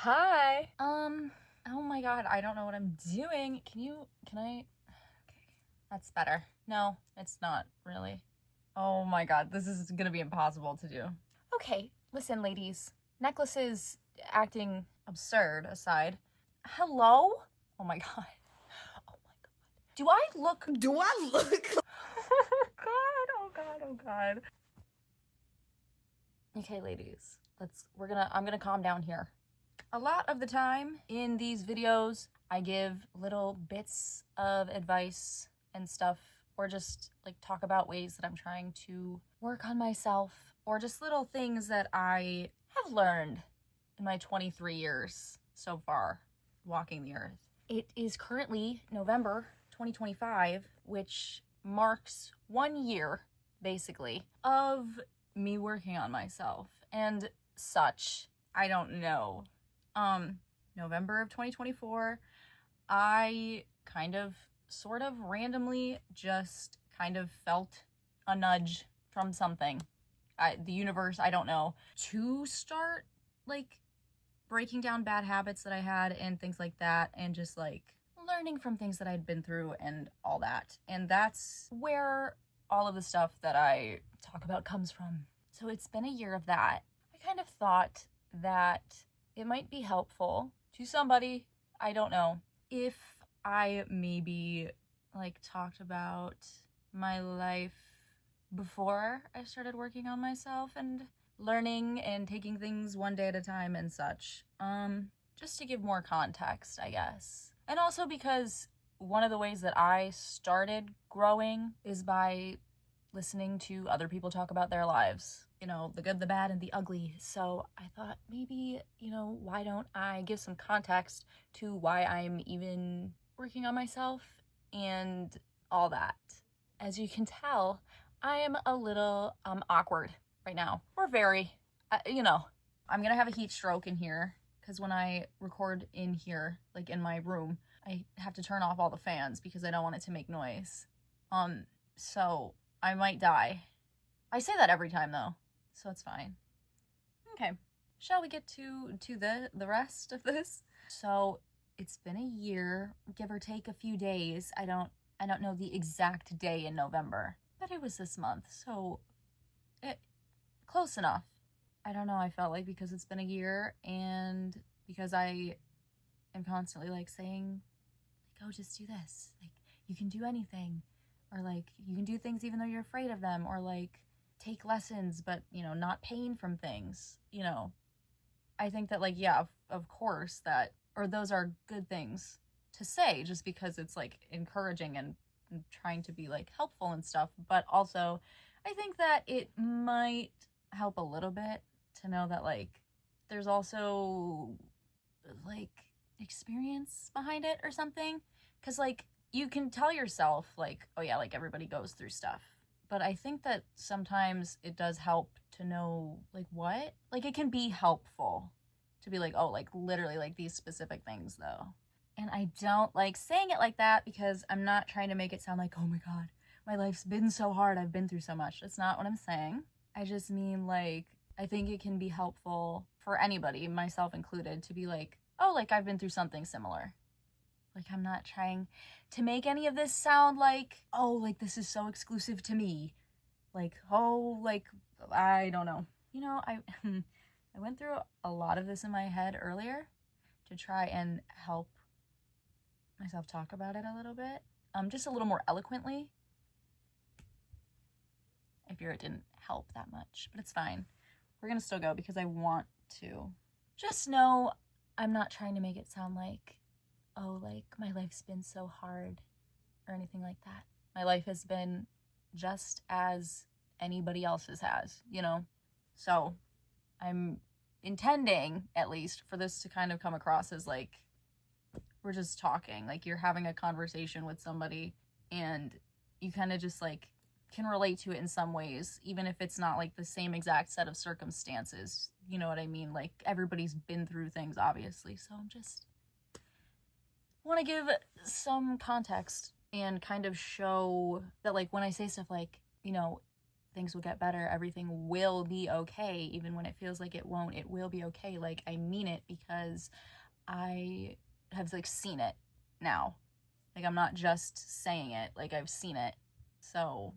Hi. Oh my God, I don't know what I'm doing. Okay, that's better. No, it's not really. Oh my God, this is gonna be impossible to do. Okay, listen, ladies. Necklaces acting absurd aside. Hello? Oh my God. Oh my God. Do I look. Do I look? Oh God, oh God, oh God. Okay, ladies. I'm gonna calm down here. A lot of the time in these videos, I give little bits of advice and stuff, or just like talk about ways that I'm trying to work on myself, or just little things that I have learned in my 23 years so far walking the earth. It is currently November 2025, which marks 1 year, basically, of me working on myself and such. I don't know. November of 2024, I sort of randomly just kind of felt a nudge from something. The universe, I don't know, to start like breaking down bad habits that I had and things like that, and just like learning from things that I'd been through and all that. And that's where all of the stuff that I talk about comes from. So it's been a year of that. I kind of thought that it might be helpful to somebody, I don't know, if I maybe like talked about my life before I started working on myself and learning and taking things one day at a time and such. Just to give more context, I guess. And also because one of the ways that I started growing is by listening to other people talk about their lives, the good, the bad, and the ugly. So I thought maybe, why don't I give some context to why I'm even working on myself and all that. As you can tell, I am a little awkward right now. Or very, I'm gonna have a heat stroke in here because when I record in here, like in my room, I have to turn off all the fans because I don't want it to make noise. So I might die. I say that every time though, so it's fine. Okay, shall we get to the rest of this? So it's been a year, give or take a few days. I don't know the exact day in November, but it was this month, so close enough. I don't know, I felt like because it's been a year and because I am constantly like saying, like, oh, just do this. Like, you can do anything. Or like, you can do things even though you're afraid of them. Or like, take lessons, but, not pain from things. I think that, like, yeah, of course, those are good things to say just because it's like encouraging and trying to be like helpful and stuff. But also, I think that it might help a little bit to know that like there's also like experience behind it or something. Because like you can tell yourself like, oh yeah, like everybody goes through stuff, but I think that sometimes it does help to know like what, like it can be helpful to be like, oh, like literally like these specific things though. And I don't like saying it like that because I'm not trying to make it sound like, oh my God, my life's been so hard, I've been through so much. That's not what I'm saying. I just mean like I think it can be helpful for anybody, myself included, to be like, oh, like I've been through something similar. Like I'm not trying to make any of this sound like, oh, like this is so exclusive to me. Like, oh, like I don't know. I I went through a lot of this in my head earlier to try and help myself talk about it a little bit. Just a little more eloquently. I fear it didn't help that much, but it's fine. We're gonna still go because I want to. Just know I'm not trying to make it sound like, oh, like my life's been so hard or anything like that. My life has been just as anybody else's has. So I'm intending, at least, for this to kind of come across as like we're just talking, like you're having a conversation with somebody and you kind of just like can relate to it in some ways, even if it's not like the same exact set of circumstances. You know what I mean? Like everybody's been through things, obviously. So I'm just want to give some context and kind of show that like when I say stuff like, things will get better. Everything will be okay. Even when it feels like it won't, it will be okay. Like, I mean it because I have like seen it now. Like, I'm not just saying it, like I've seen it. So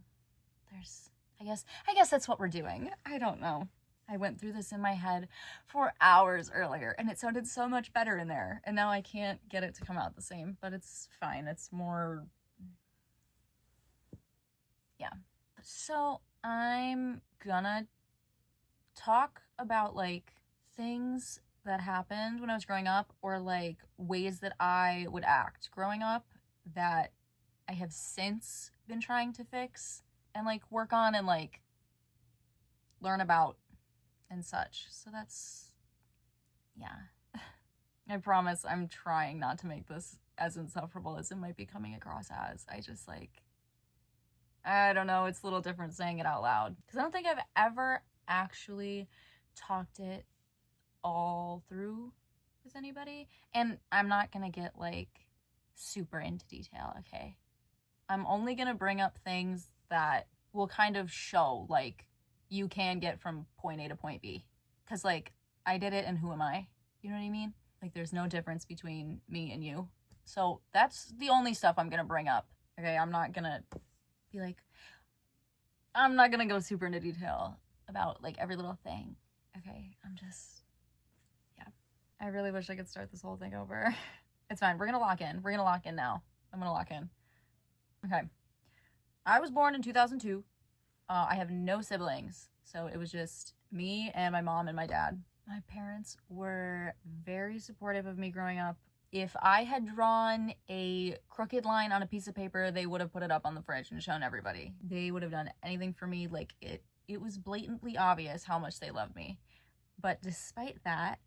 there's, I guess that's what we're doing. I don't know. I went through this in my head for hours earlier and it sounded so much better in there. And now I can't get it to come out the same, but it's fine. It's more, yeah. So I'm gonna talk about like things that happened when I was growing up, or like ways that I would act growing up that I have since been trying to fix and like work on and like learn about and such. So that's, yeah. I promise I'm trying not to make this as insufferable as it might be coming across as. I just like, I don't know, it's a little different saying it out loud. Because I don't think I've ever actually talked it all through with anybody. And I'm not gonna get like super into detail, okay? I'm only gonna bring up things that will kind of show like you can get from point A to point B. Because like I did it and who am I? You know what I mean? Like there's no difference between me and you. So that's the only stuff I'm gonna bring up. Okay, I'm not gonna be like, I'm not gonna go super into detail about like every little thing. Okay, I'm just, yeah. I really wish I could start this whole thing over. It's fine. We're gonna lock in. We're gonna lock in now. I'm gonna lock in. Okay. I was born in 2002. I have no siblings, so it was just me and my mom and my dad. My parents were very supportive of me growing up. If I had drawn a crooked line on a piece of paper, they would have put it up on the fridge and shown everybody. They would have done anything for me. Like it was blatantly obvious how much they loved me. But despite that,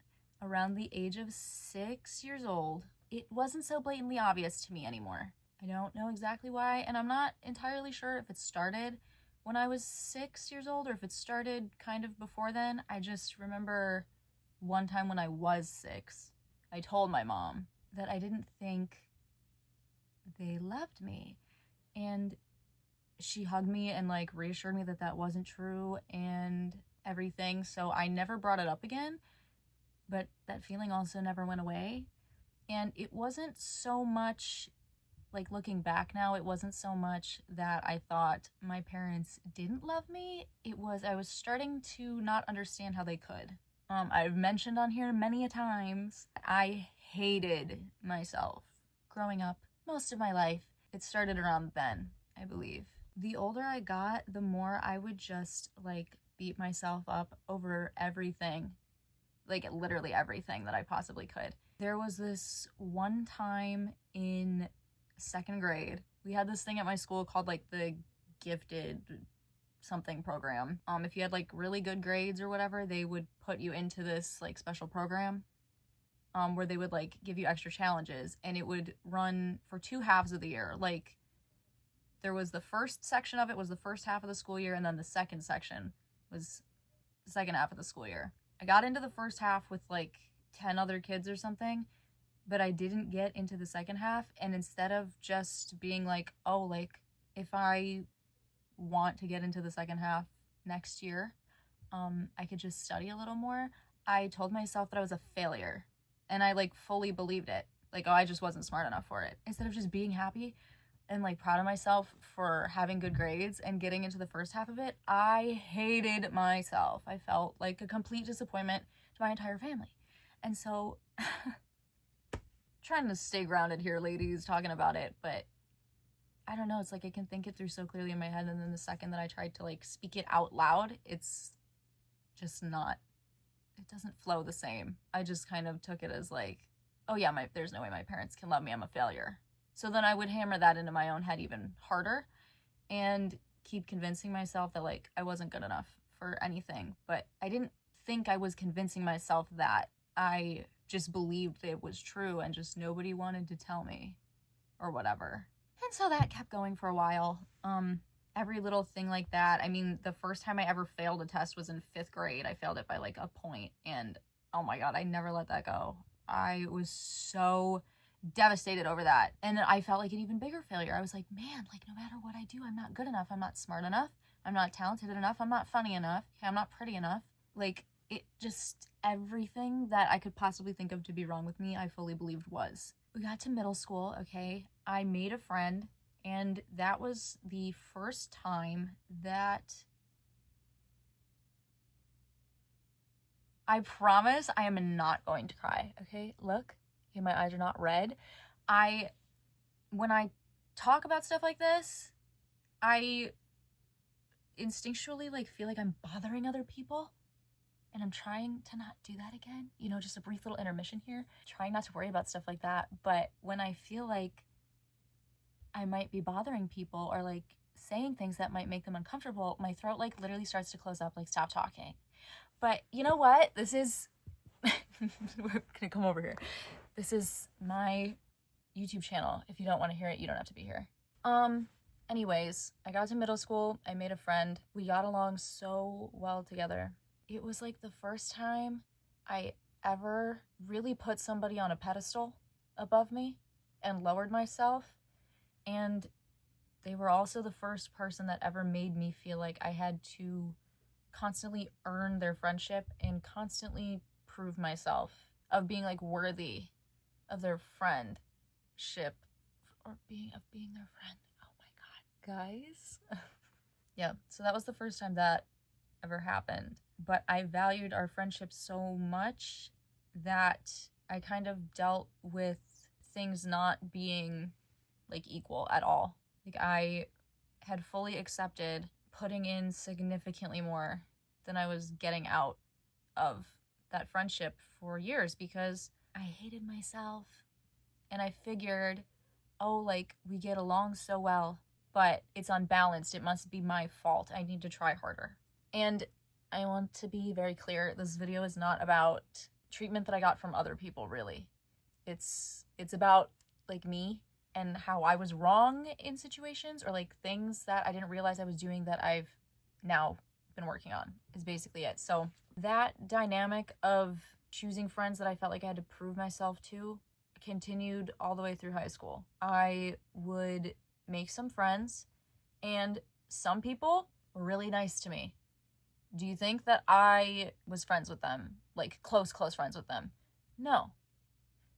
around the age of 6 years old, it wasn't so blatantly obvious to me anymore. I don't know exactly why, and I'm not entirely sure if it started when I was 6 years old or if it started kind of before then. I just remember one time when I was 6, I told my mom that I didn't think they loved me. And she hugged me and like reassured me that that wasn't true and everything. So I never brought it up again, but that feeling also never went away. And it wasn't so much, like looking back now, it wasn't so much that I thought my parents didn't love me. It was I was starting to not understand how they could. I've mentioned on here many a times, I hated myself growing up most of my life. It started around then, I believe. The older I got, the more I would just like beat myself up over everything. Like literally everything that I possibly could. There was this one time in 2nd grade, we had this thing at my school called like the gifted something program. If you had like really good grades or whatever, they would put you into this like special program where they would like give you extra challenges, and it would run for 2 halves of the year. Like there was the first section of it was the first half of the school year, and then the second section was the second half of the school year. I got into the first half with like 10 other kids or something, but I didn't get into the second half. And instead of just being like, oh, like if I want to get into the second half next year, I could just study a little more, I told myself that I was a failure. And I like fully believed it. Like, oh, I just wasn't smart enough for it. Instead of just being happy and like proud of myself for having good grades and getting into the first half of it, I hated myself. I felt like a complete disappointment to my entire family. And so trying to stay grounded here, ladies, talking about it, but I don't know, it's like I can think it through so clearly in my head, and then the second that I tried to like speak it out loud, it's just not, it doesn't flow the same. I just kind of took it as like, oh yeah, there's no way my parents can love me, I'm a failure. So then I would hammer that into my own head even harder and keep convincing myself that like I wasn't good enough for anything. But I didn't think I was convincing myself that. I just believed it was true and just nobody wanted to tell me or whatever. And so that kept going for a while. Every little thing like that. I mean, the first time I ever failed a test was in 5th grade. I failed it by like a point, and oh my god, I never let that go. I was so devastated over that. And I felt like an even bigger failure. I was like, man, like no matter what I do, I'm not good enough. I'm not smart enough. I'm not talented enough. I'm not funny enough. Okay, I'm not pretty enough. Like, it just, everything that I could possibly think of to be wrong with me, I fully believed was. We got to middle school, okay? I made a friend, and that was the first time that I promise I am not going to cry, okay? Look, okay, my eyes are not red. When I talk about stuff like this, I instinctually like feel like I'm bothering other people, and I'm trying to not do that again. You know, just a brief little intermission here, trying not to worry about stuff like that. But when I feel like I might be bothering people or like saying things that might make them uncomfortable, my throat like literally starts to close up, like stop talking. But you know what? This is we're gonna come over here. This is my YouTube channel. If you don't want to hear it, you don't have to be here. Anyways, I got to middle school, I made a friend. We got along so well together. It was like the first time I ever really put somebody on a pedestal above me and lowered myself. And they were also the first person that ever made me feel like I had to constantly earn their friendship and constantly prove myself of being like worthy of their friendship or being their friend. Oh my god, guys. Yeah, so that was the first time that ever happened. But I valued our friendship so much that I kind of dealt with things not being like equal at all. Like I had fully accepted putting in significantly more than I was getting out of that friendship for years because I hated myself. And I figured, oh, like we get along so well, but it's unbalanced. It must be my fault. I need to try harder. And I want to be very clear, this video is not about treatment that I got from other people, really. It's about like me and how I was wrong in situations or like things that I didn't realize I was doing that I've now been working on is basically it. So that dynamic of choosing friends that I felt like I had to prove myself to continued all the way through high school. I would make some friends and some people were really nice to me. Do you think that I was friends with them? Like close friends with them? No.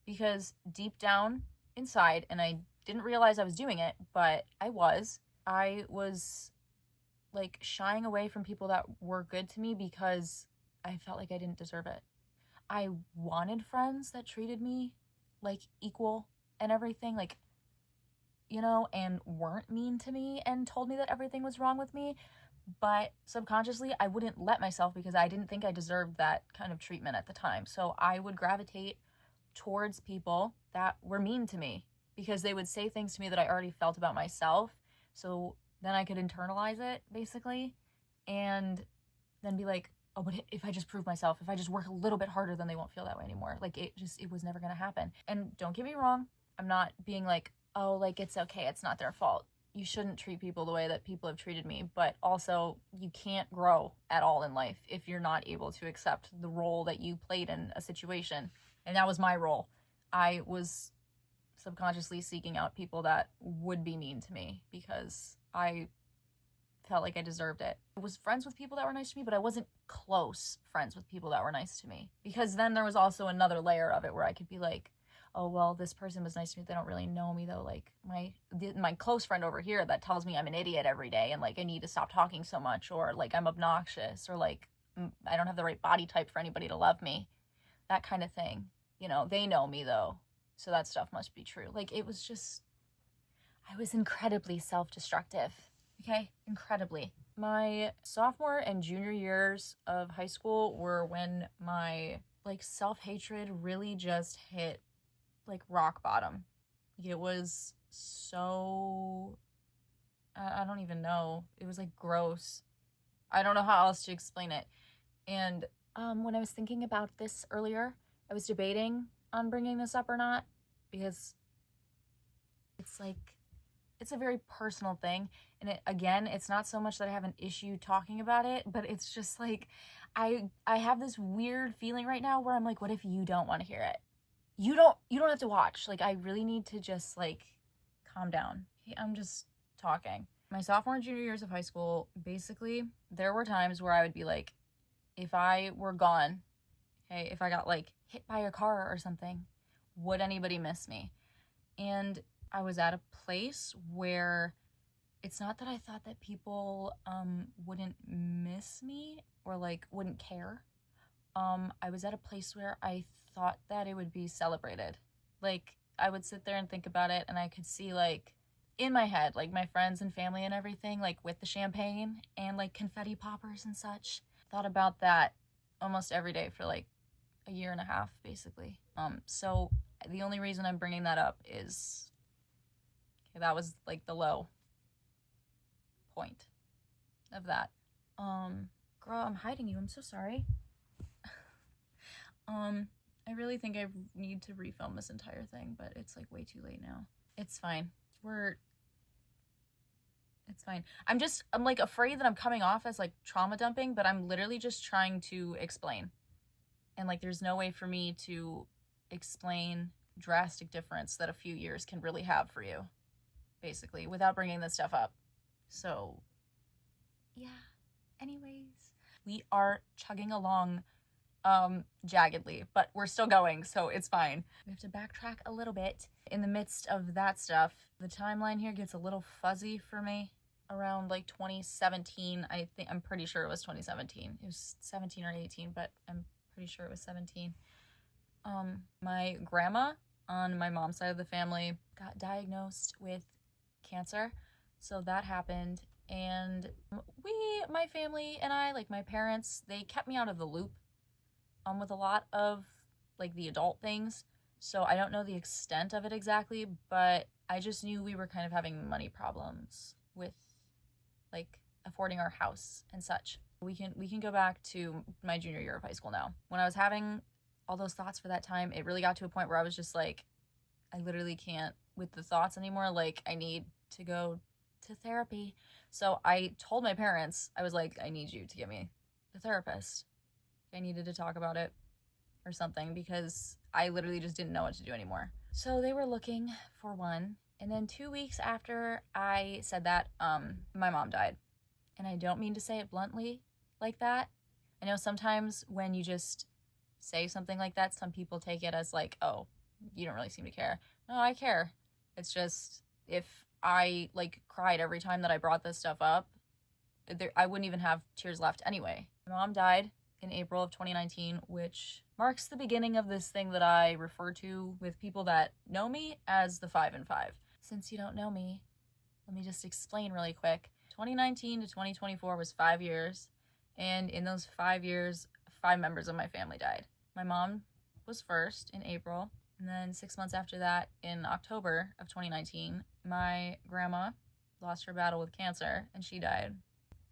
Because deep down inside, and I didn't realize I was doing it, but I was like shying away from people that were good to me because I felt like I didn't deserve it. I wanted friends that treated me like equal and everything, like, you know, and weren't mean to me and told me that everything was wrong with me. But subconsciously, I wouldn't let myself because I didn't think I deserved that kind of treatment at the time. So I would gravitate towards people that were mean to me because they would say things to me that I already felt about myself. So then I could internalize it basically and then be like, oh, but if I just prove myself, if I just work a little bit harder, then they won't feel that way anymore. Like it was never going to happen. And don't get me wrong, I'm not being like, oh, like it's okay, it's not their fault. You shouldn't treat people the way that people have treated me, but also you can't grow at all in life if you're not able to accept the role that you played in a situation. And that was my role. I was subconsciously seeking out people that would be mean to me because I felt like I deserved it. I was friends with people that were nice to me, but I wasn't close friends with people that were nice to me. Because then there was also another layer of it where I could be like, oh, well, this person was nice to me. They don't really know me, though. Like, my close friend over here that tells me I'm an idiot every day and, like, I need to stop talking so much, or, like, I'm obnoxious, or, like, I don't have the right body type for anybody to love me. That kind of thing. You know, they know me, though. So that stuff must be true. Like, it was just, I was incredibly self-destructive. Okay? Incredibly. My sophomore and junior years of high school were when my, like, self-hatred really just hit like rock bottom. It was so, I don't even know. It was like gross. I don't know how else to explain it. And when I was thinking about this earlier, I was debating on bringing this up or not because it's like, it's a very personal thing. And it's not so much that I have an issue talking about it, but it's just like, I have this weird feeling right now where I'm like, what if you don't want to hear it? You don't have to watch. Like, I really need to just like calm down. I'm just talking. my sophomore and junior years of high school, basically, there were times where I would be like, if I were gone, okay, if I got like hit by a car or something, would anybody miss me? And I was at a place where it's not that I thought that people wouldn't miss me or like wouldn't care. I was at a place where I thought that it would be celebrated. Like, I would sit there and think about it, and I could see, like, in my head, like, my friends and family and everything, like, with the champagne and, like, confetti poppers and such. Thought about that almost every day for, like, a year and a half, basically. So the only reason I'm bringing that up is, okay, that was, like, the low point of that. Girl, I'm hiding you. I'm so sorry. I really think I need to refilm this entire thing, but it's like way too late now. It's fine. It's fine. I'm like afraid that I'm coming off as like trauma dumping, but I'm literally just trying to explain. And like there's no way for me to explain drastic difference that a few years can really have for you, basically, without bringing this stuff up. So, yeah. Anyways, we are chugging along jaggedly, but we're still going, so it's fine. We have to backtrack a little bit. In the midst of that stuff, the timeline here gets a little fuzzy for me. Around like 2017, I'm pretty sure it was 2017. It was 17 or 18, but I'm pretty sure it was 17. My grandma on my mom's side of the family got diagnosed with cancer, so that happened. And my family and I, like my parents, they kept me out of the loop with a lot of like the adult things. So I don't know the extent of it exactly, but I just knew we were kind of having money problems with like affording our house and such. We can go back to my junior year of high school now. When I was having all those thoughts for that time, it really got to a point where I was just like, I literally can't with the thoughts anymore. Like, I need to go to therapy. So I told my parents, I was like, I need you to get me a therapist. I needed to talk about it or something because I literally just didn't know what to do anymore. So they were looking for one. And then 2 weeks after I said that, my mom died. And I don't mean to say it bluntly like that. I know sometimes when you just say something like that, some people take it as like, oh, you don't really seem to care. No, I care. It's just if I like cried every time that I brought this stuff up, I wouldn't even have tears left anyway. My mom died in April of 2019, which marks the beginning of this thing that I refer to with people that know me as the 5 and 5. Since you don't know me, let me just explain really quick. 2019 to 2024 was 5 years, and in those 5 years, 5 members of my family died. My mom was first in April, and then 6 months after that, in October of 2019, my grandma lost her battle with cancer, and she died.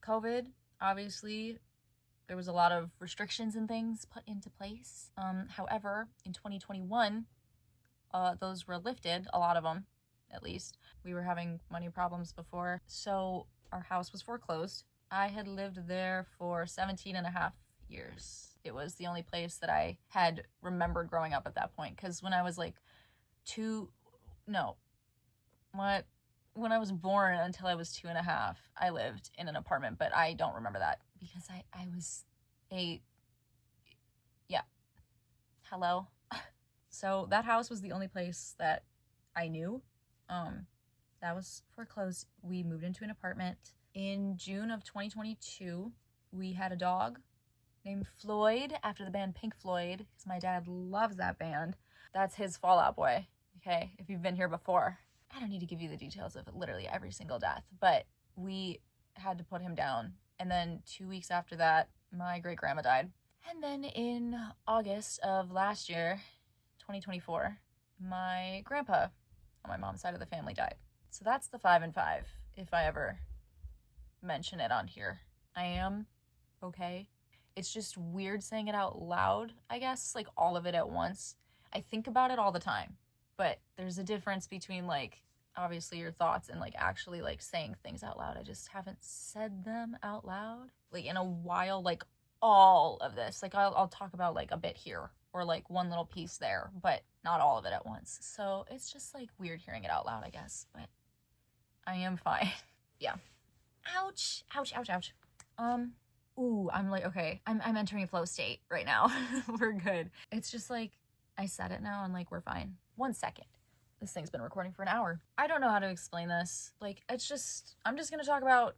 COVID, obviously, there was a lot of restrictions and things put into place. However, in 2021, those were lifted, a lot of them, at least. We were having money problems before, so our house was foreclosed. I had lived there for 17 and a half years. It was the only place that I had remembered growing up at that point, because when I was like when I was born until I was 2.5, I lived in an apartment, but I don't remember that because I was hello. So that house was the only place that I knew. That was foreclosed. We moved into an apartment. In June of 2022, we had a dog named Floyd, after the band Pink Floyd, because my dad loves that band. That's his Fall Out Boy, okay, if you've been here before. I don't need to give you the details of literally every single death, but we had to put him down. And then 2 weeks after that, my great-grandma died. And then in August of last year, 2024, my grandpa on my mom's side of the family died. So that's the 5 and 5, if I ever mention it on here. I am okay. It's just weird saying it out loud, I guess, like all of it at once. I think about it all the time, but there's a difference between like obviously your thoughts and like actually like saying things out loud. I just haven't said them out loud like in a while, like all of this. Like I'll talk about like a bit here or like one little piece there, but not all of it at once. So it's just like weird hearing it out loud, I guess, but I am fine. Yeah. Ouch, ouch, ouch, ouch. Ooh, I'm like, okay, I'm entering a flow state right now. We're good. It's just like, I said it now and like, we're fine. 1 second. This thing's been recording for an hour. I don't know how to explain this. Like, it's just, I'm just gonna talk about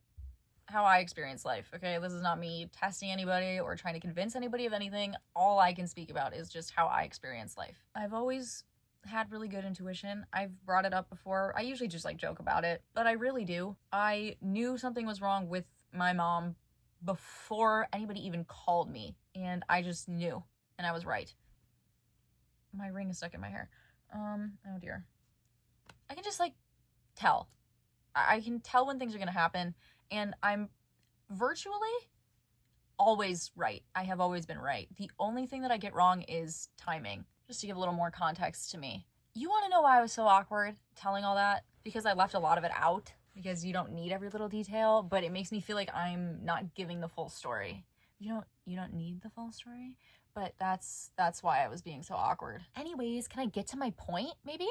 how I experience life, okay? This is not me testing anybody or trying to convince anybody of anything. All I can speak about is just how I experience life. I've always had really good intuition. I've brought it up before. I usually just like joke about it, but I really do. I knew something was wrong with my mom before anybody even called me, and I just knew, and I was right. My ring is stuck in my hair. Oh dear. I can just like tell. I can tell when things are gonna happen, and I'm virtually always right. I have always been right. The only thing that I get wrong is timing. Just to give a little more context to me. You want to know why I was so awkward telling all that? Because I left a lot of it out, because you don't need every little detail, but it makes me feel like I'm not giving the full story. You don't need the full story, but that's why I was being so awkward. Anyways, can I get to my point? Maybe?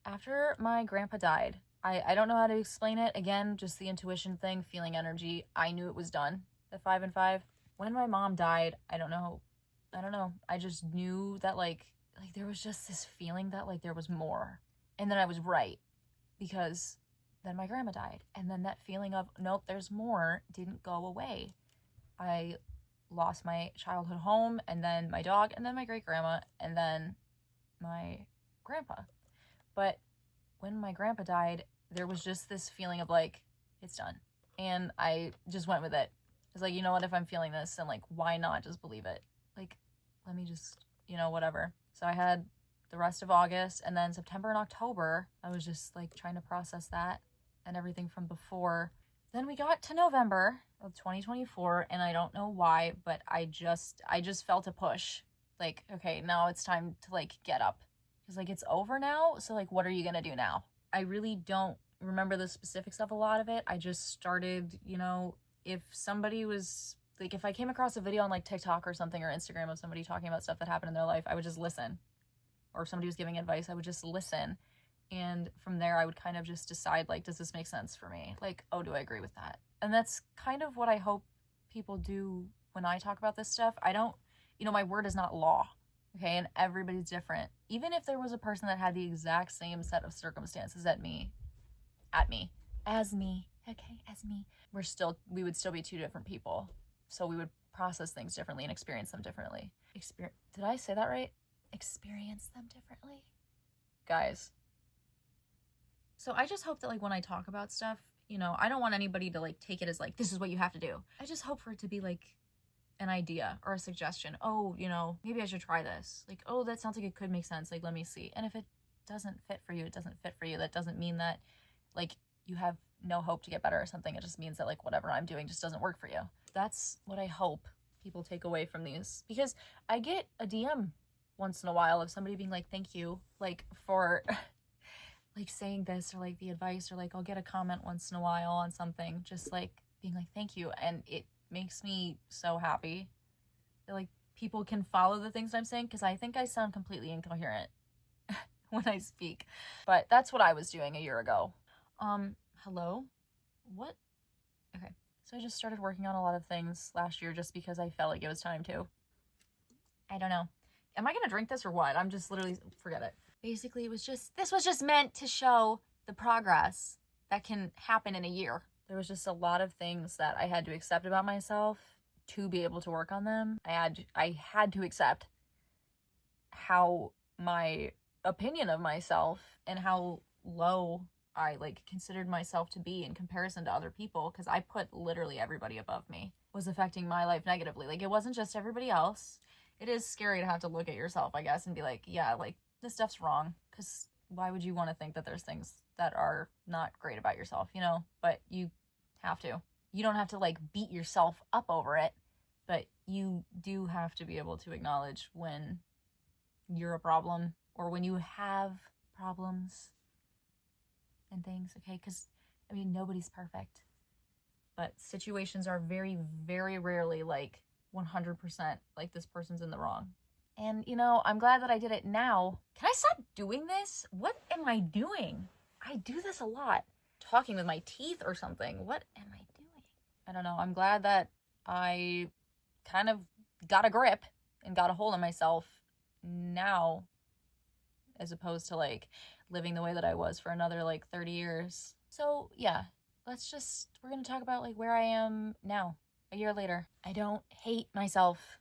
After my grandpa died, I don't know how to explain it. Again, just the intuition thing, feeling energy. I knew it was done at 5 and 5. When my mom died, I don't know. I just knew that like there was just this feeling that like there was more. And then I was right, because then my grandma died. And then that feeling of, nope, there's more, didn't go away. I lost my childhood home, and then my dog, and then my great grandma, and then my grandpa. But when my grandpa died, there was just this feeling of like, it's done. And I just went with it. It's like, you know what, if I'm feeling this, and like, why not just believe it? Like, let me just, whatever. So I had the rest of August, and then September and October, I was just like trying to process that and everything from before. Then we got to November of 2024, and I don't know why, but I just felt a push. Like, okay, now it's time to like get up. Because like it's over now, so like what are you gonna do now? I really don't remember the specifics of a lot of it. I just started, if somebody was like, if I came across a video on like TikTok or something, or Instagram, of somebody talking about stuff that happened in their life, I would just listen. Or if somebody was giving advice, I would just listen. And from there, I would kind of just decide, like, does this make sense for me? Like, oh, do I agree with that? And that's kind of what I hope people do when I talk about this stuff. I don't, my word is not law, okay? And everybody's different. Even if there was a person that had the exact same set of circumstances as me, we would still be two different people. So we would process things differently and experience them differently. Did I say that right? Experience them differently? Guys. So I just hope that like when I talk about stuff, I don't want anybody to like take it as like, this is what you have to do. I just hope for it to be like an idea or a suggestion. Oh, maybe I should try this. Like, oh, that sounds like it could make sense. Like, let me see. And if it doesn't fit for you, it doesn't fit for you. That doesn't mean that like you have no hope to get better or something. It just means that like whatever I'm doing just doesn't work for you. That's what I hope people take away from these, because I get a DM once in a while of somebody being like, thank you, like, for like saying this, or like the advice, or like I'll get a comment once in a while on something, just like being like, thank you. And it makes me so happy that like people can follow the things I'm saying, because I think I sound completely incoherent when I speak. But that's what I was doing a year ago. Hello? What? Okay. So I just started working on a lot of things last year just because I felt like it was time to. I don't know. Am I gonna drink this or what? I'm just literally, forget it. Basically, this was just meant to show the progress that can happen in a year. There was just a lot of things that I had to accept about myself to be able to work on them. I had to accept how my opinion of myself and how low I like considered myself to be in comparison to other people, because I put literally everybody above me, was affecting my life negatively. Like, it wasn't just everybody else. It is scary to have to look at yourself, I guess, and be like, yeah, like, this stuff's wrong, because why would you want to think that there's things that are not great about yourself, But you have to. You don't have to like beat yourself up over it, but you do have to be able to acknowledge when you're a problem, or when you have problems and things, okay? Because, nobody's perfect. But situations are very, very rarely like 100% like this person's in the wrong. And, I'm glad that I did it now. Can I stop doing this? What am I doing? I do this a lot. talking with my teeth or something. What am I doing? I don't know. I'm glad that I kind of got a grip and got a hold of myself now, as opposed to like living the way that I was for another like 30 years. So yeah, we're gonna talk about like where I am now, a year later. I don't hate myself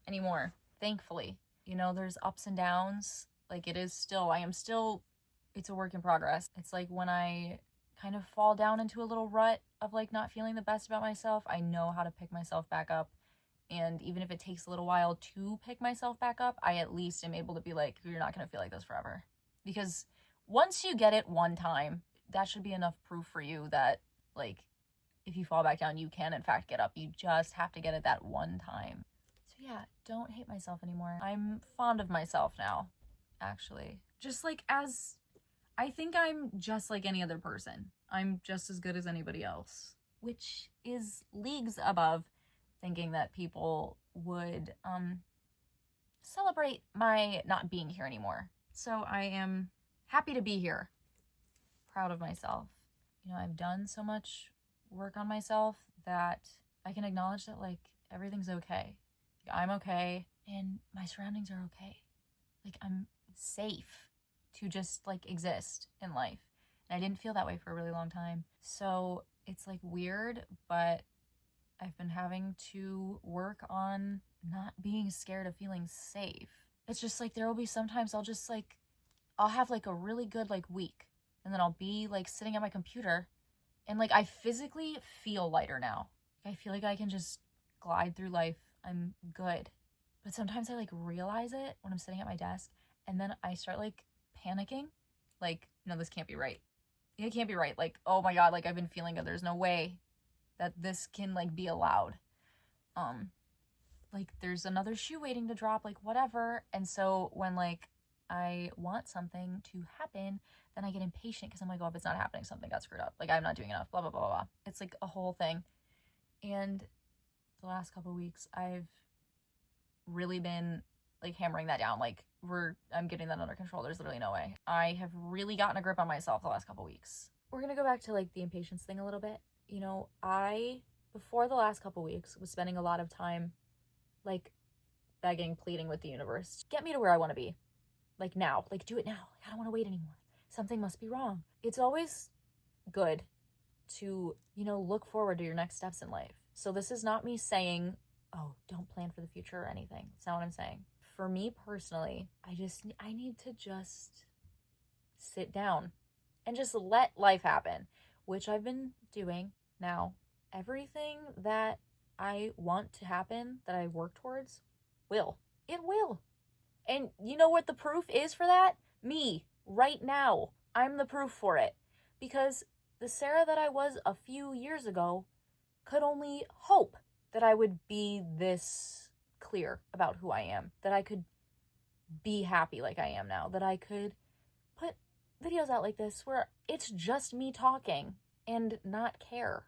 anymore, thankfully. You know, there's ups and downs. Like it's a work in progress. It's like when I kind of fall down into a little rut of like not feeling the best about myself, I know how to pick myself back up. And even if it takes a little while to pick myself back up, I at least am able to be like, you're not going to feel like this forever. Because once you get it one time, that should be enough proof for you that, like, if you fall back down, you can, in fact, get up. You just have to get it that one time. So, yeah, don't hate myself anymore. I'm fond of myself now, actually. I think I'm just like any other person. I'm just as good as anybody else, which is leagues above thinking that people would celebrate my not being here anymore. So I am happy to be here, proud of myself. You know, I've done so much work on myself that I can acknowledge that like everything's okay. I'm okay and my surroundings are okay. Like I'm safe to just like exist in life. And I didn't feel that way for a really long time. So it's like weird, but I've been having to work on not being scared of feeling safe. It's just like there will be sometimes I'll have like a really good like week and then I'll be like sitting at my computer and like I physically feel lighter now. I feel like I can just glide through life. I'm good. But sometimes I like realize it when I'm sitting at my desk and then I start like panicking. Like, no, this can't be right. It can't be right. Like, oh my God, like I've been feeling it. There's no way that this can like be allowed. Like there's another shoe waiting to drop, like whatever. And so when like I want something to happen, then I get impatient because I'm like, oh, if it's not happening, something got screwed up. Like I'm not doing enough, blah, blah, blah, blah. It's like a whole thing. And the last couple of weeks, I've really been like hammering that down. Like I'm getting that under control. There's literally no way. I have really gotten a grip on myself the last couple of weeks. We're going to go back to like the impatience thing a little bit. You know, before the last couple weeks, was spending a lot of time, like, begging, pleading with the universe. Get me to where I want to be. Like, now. Like, do it now. I don't want to wait anymore. Something must be wrong. It's always good to, you know, look forward to your next steps in life. So this is not me saying, oh, don't plan for the future or anything. It's not what I'm saying. For me personally, I need to just sit down and just let life happen, which I've been doing now. Everything that I want to happen, that I work towards, will. It will. And you know what the proof is for that? Me, right now. I'm the proof for it. Because the Sarah that I was a few years ago could only hope that I would be this clear about who I am, that I could be happy like I am now, that I could put videos out like this where it's just me talking and not care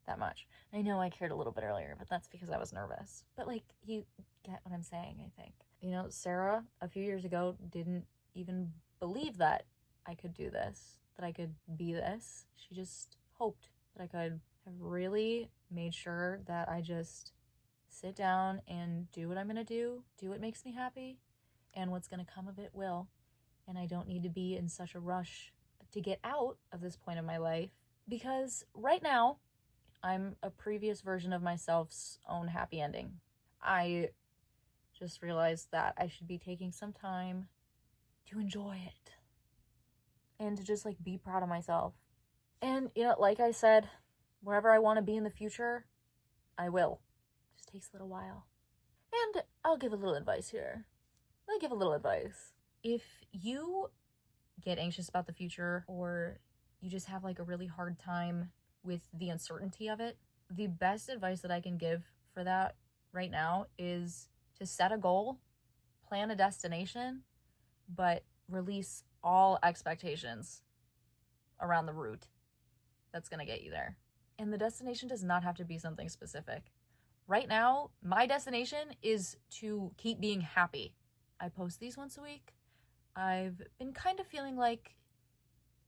that much. I know I cared a little bit earlier, but that's because I was nervous. But like, you get what I'm saying, I think. You know, Sarah a few years ago didn't even believe that I could do this, that I could be this. She just hoped that I could. Have really made sure that I just sit down and do what I'm gonna do what makes me happy, and what's gonna come of it will. And I don't need to be in such a rush to get out of this point of my life, because right now I'm a previous version of myself's own happy ending. I just realized that I should be taking some time to enjoy it and to just like be proud of myself. And you know, like I said, wherever I want to be in the future, I will. It just takes a little while. And I'll give a little advice here. I'll give a little advice. If you get anxious about the future, or you just have like a really hard time with the uncertainty of it, the best advice that I can give for that right now is to set a goal, plan a destination, but release all expectations around the route that's going to get you there. And the destination does not have to be something specific. Right now, my destination is to keep being happy. I post these once a week. I've been kind of feeling like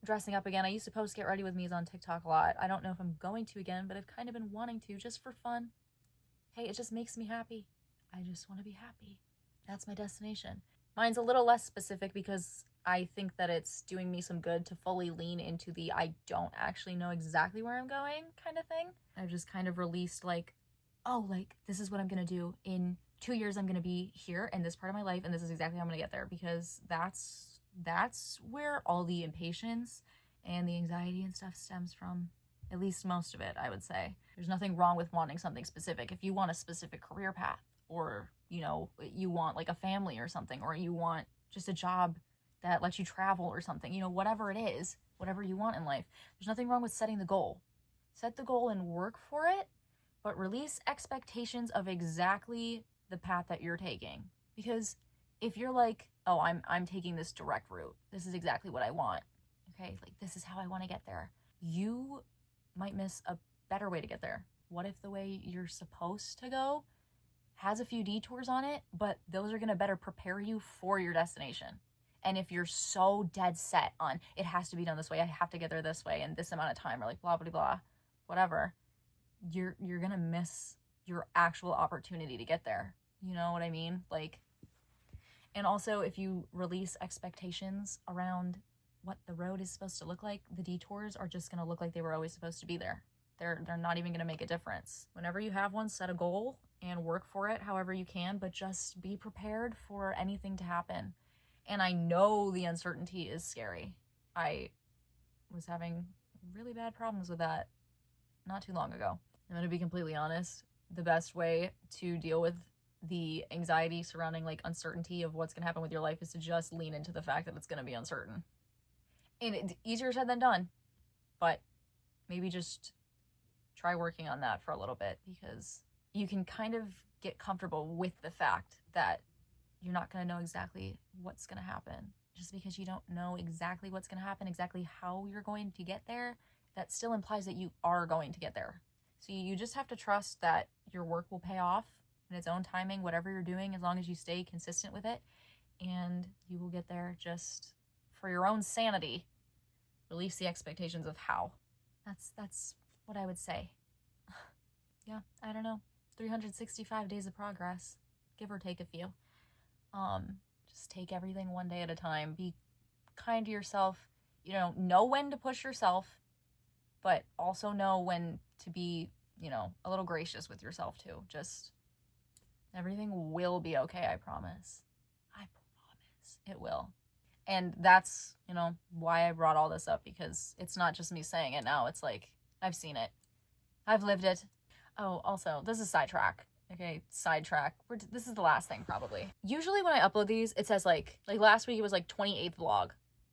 dressing up again. I used to post get ready with me's on TikTok a lot. I don't know if I'm going to again, but I've kind of been wanting to just for fun. Hey, it just makes me happy. I just want to be happy. That's my destination. Mine's a little less specific because I think that it's doing me some good to fully lean into the I don't actually know exactly where I'm going kind of thing. I've just kind of released like, oh, like this is what I'm going to do. In 2 years, I'm going to be here in this part of my life, and this is exactly how I'm going to get there, because that's where all the impatience and the anxiety and stuff stems from. At least most of it, I would say. There's nothing wrong with wanting something specific. If you want a specific career path, or, you know, you want like a family or something, or you want just a job that lets you travel or something, you know, whatever it is, whatever you want in life, there's nothing wrong with setting the goal. Set the goal and work for it, but release expectations of exactly the path that you're taking. Because if you're like, oh, I'm taking this direct route, this is exactly what I want, okay, like this is how I want to get there, you might miss a better way to get there. What if the way you're supposed to go has a few detours on it, but those are going to better prepare you for your destination? And if you're so dead set on it has to be done this way, I have to get there this way in this amount of time, or like blah blah blah, whatever, you're going to miss your actual opportunity to get there. You know what I mean? Like, and also if you release expectations around what the road is supposed to look like, the detours are just going to look like they were always supposed to be there. They're not even going to make a difference. Whenever you have one, set a goal and work for it however you can, but just be prepared for anything to happen. And I know the uncertainty is scary. I was having really bad problems with that not too long ago. I'm going to be completely honest. The best way to deal with the anxiety surrounding like uncertainty of what's going to happen with your life is to just lean into the fact that it's going to be uncertain. And it's easier said than done, but maybe just try working on that for a little bit, because you can kind of get comfortable with the fact that you're not going to know exactly what's going to happen. Just because you don't know exactly what's going to happen, exactly how you're going to get there, that still implies that you are going to get there. So you just have to trust that your work will pay off in its own timing, whatever you're doing, as long as you stay consistent with it, and you will get there. Just for your own sanity, release the expectations of how. That's what I would say. Yeah, I don't know. 365 days of progress, give or take a few. Just take everything one day at a time. Be kind to yourself. You know when to push yourself, but also know when to be, a little gracious with yourself too. Just everything will be okay, I promise. I promise it will. And that's, why I brought all this up, because it's not just me saying it now. It's like, I've seen it. I've lived it. Oh, also, this is sidetrack. Okay, sidetrack. This is the last thing, probably. Usually when I upload these, it says like last week it was like 28th vlog,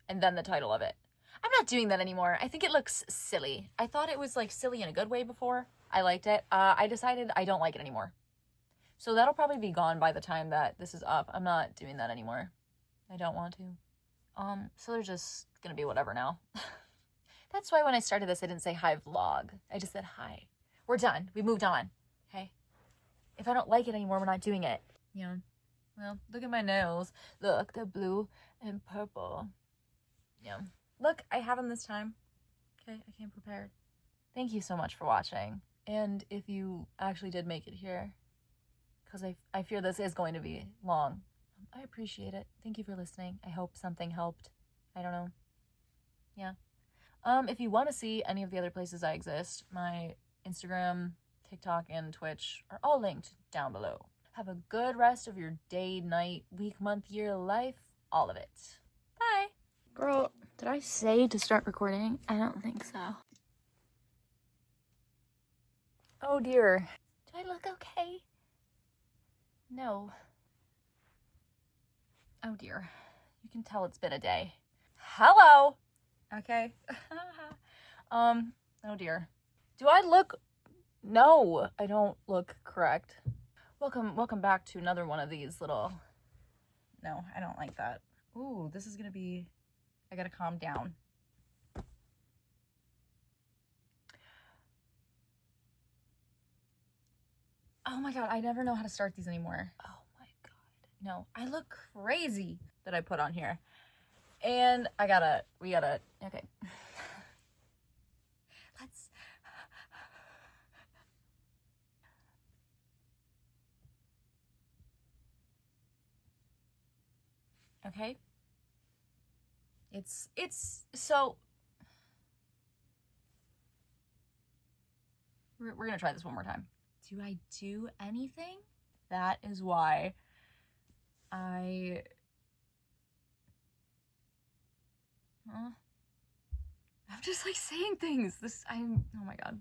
and then the title of it. I'm not doing that anymore. I think it looks silly. I thought it was like silly in a good way before. I liked it. I decided I don't like it anymore. So that'll probably be gone by the time that this is up. I'm not doing that anymore. I don't want to. So they're just gonna be whatever now. That's why when I started this, I didn't say hi vlog. I just said hi. We're done. We moved on. Okay? If I don't like it anymore, we're not doing it. Well, look at my nails. Look, they're blue and purple. Yeah. Look, I have them this time. Okay, I came prepared. Thank you so much for watching. And if you actually did make it here, because I fear this is going to be long, I appreciate it. Thank you for listening. I hope something helped. I don't know. Yeah. If you want to see any of the other places I exist, my Instagram, TikTok, and Twitch are all linked down below. Have a good rest of your day, night, week, month, year, life, all of it. Bye. Girl, did I say to start recording? I don't think so. Oh dear. Do I look okay? No. Oh dear. You can tell it's been a day. Hello. Okay. Oh dear. Do I look... No, I don't look correct. Welcome back to another one of these little... No, I don't like that. Ooh, this is gonna be... I gotta calm down. Oh my god, I never know how to start these anymore. Oh my god. No, I look crazy that I put on here. And we gotta, okay. Let's. Okay. It's so. We're gonna try this one more time. Do I do anything? That is why I'm just like saying things. Oh my God.